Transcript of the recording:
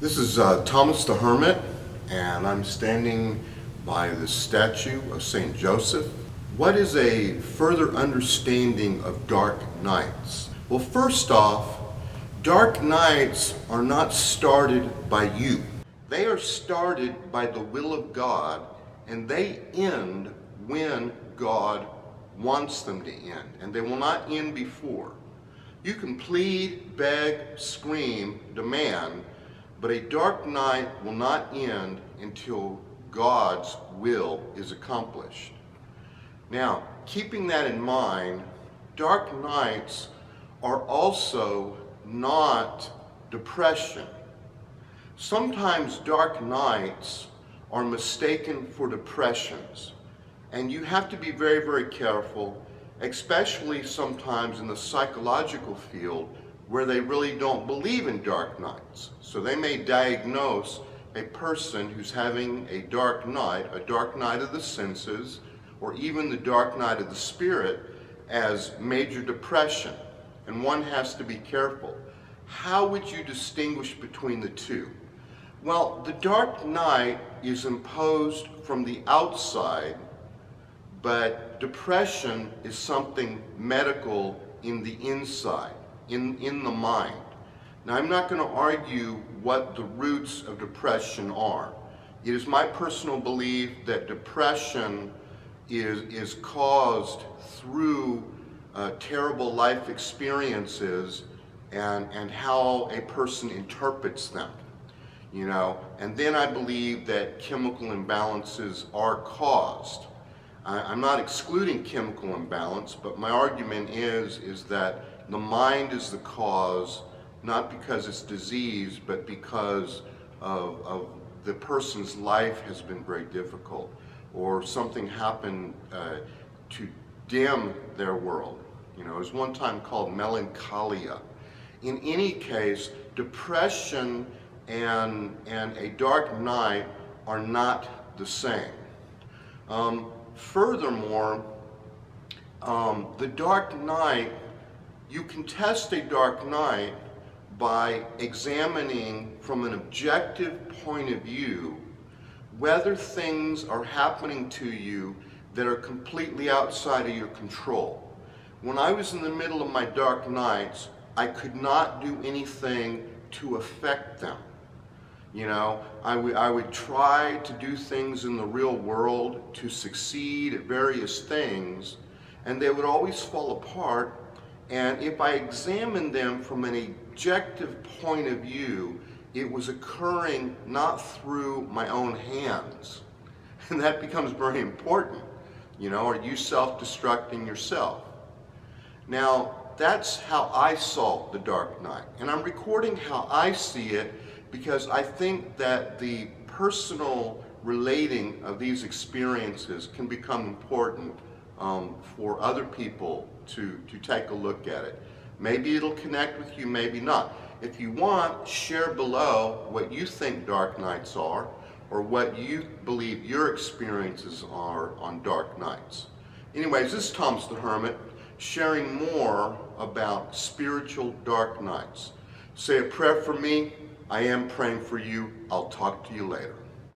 This is Thomas the Hermit, and I'm standing by the statue of St. Joseph. What is a further understanding of dark nights? Well, first off, dark nights are not started by you. They are started by the will of God, and they end when God wants them to end, and they will not end before. You can plead, beg, scream, demand, but a dark night will not end until God's will is accomplished. Now, keeping that in mind, dark nights are also not depression. Sometimes dark nights are mistaken for depressions, and you have to be very, very careful, especially sometimes in the psychological field where they really don't believe in dark nights. So they may diagnose a person who's having a dark night of the senses, or even the dark night of the spirit, as major depression. And one has to be careful. How would you distinguish between the two? Well, the dark night is imposed from the outside, but depression is something medical in the inside, in the mind. Now, I'm not going to argue what the roots of depression are. It is my personal belief that depression is caused through terrible life experiences and how a person interprets them. And then I believe that chemical imbalances are caused. I'm not excluding chemical imbalance, but my argument is that the mind is the cause, not because it's disease, but because of the person's life has been very difficult, or something happened to dim their world. It was one time called melancholia. In any case, depression and a dark night are not the same. Furthermore, the dark night, you can test a dark night by examining from an objective point of view whether things are happening to you that are completely outside of your control. When I was in the middle of my dark nights, I could not do anything to affect them. I would try to do things in the real world to succeed at various things, and they would always fall apart. And if I examined them from an objective point of view, it was occurring not through my own hands. And that becomes very important. Are you self-destructing yourself? Now, that's how I saw the dark night. And I'm recording how I see it because I think that the personal relating of these experiences can become important for other people to take a look at it. Maybe it'll connect with you, maybe not. If you want, share below what you think dark nights are, or what you believe your experiences are on dark nights. Anyways, this is Thomas the Hermit, sharing more about spiritual dark nights. Say a prayer for me. I am praying for you. I'll talk to you later.